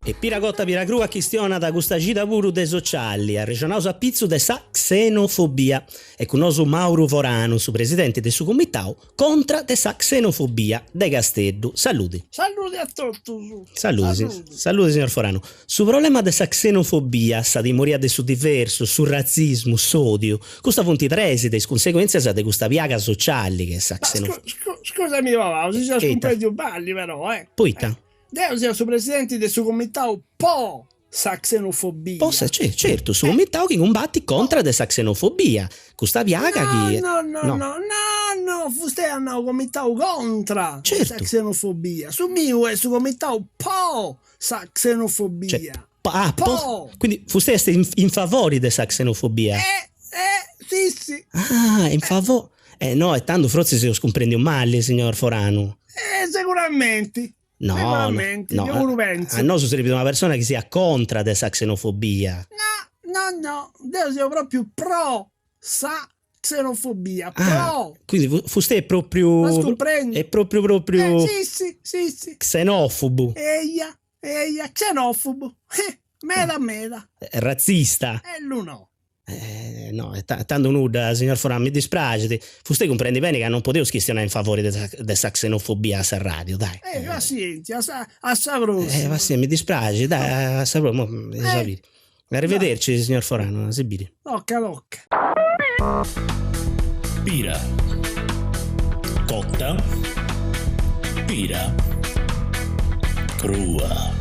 E piragotta piracrua chistiona da gustagida puru de sociali, a regionausa pizzu de sa xenofobia. E con nosu Mauro Vorano, su presidente de su comitau, contra de sa xenofobia de Casteddu. Saluti. Saluti a tutti. Saluti signor Forano. Su problema de sa xenofobia, sa dimoria de su diverso, su razzismo, s'odio, questa fonti tresi de conseguenze de questa piaga sociale che sa xenofobia. Scusami papà, si sono scompresi un balli però, Poita? Io sono su presidente del suo comitato po' sa xenofobia. Possa, certo, su comitato che combatti contro de sa xenofobia. Questa piaga che... No, fuste hanno comitato contro certo. sa xenofobia. Su mio è su comitato po' sa xenofobia. Quindi fuste in favore de sa xenofobia? Sì. Ah, in favore... no, e tanto forse se lo scomprendi male, signor Forano. Sicuramente. No, a noi sarebbe una persona che sia contro dessa xenofobia. No, io sono proprio pro sa xenofobia, pro. Quindi fuste è proprio... Ma scomprendi? È proprio... Sì. Xenofobo. Eia, xenofobo. Meda. È razzista. Lui no. No, è tanto nuda, signor Forano, mi dispiace. Fuste comprendi bene che non potevo schistionare in favore dessa xenofobia a radio, dai. Pazienza, a Savroso. Mi dispiace, dai, a Savroso, arrivederci, signor Forano, a Sibiri. Locca. Pira. Cotta. Pira. Crua.